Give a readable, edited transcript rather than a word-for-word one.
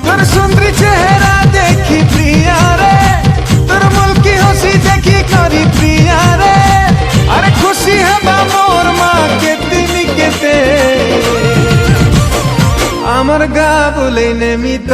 তোর সুন্দরী চেহারা দেখি প্রিয়া রে, তোর মুলকি হাসি দেখি করি প্রিয়া রে। আরে খুশি হবা মোর মা কেতে নিকেতে, আমার গা বলে নেমি তো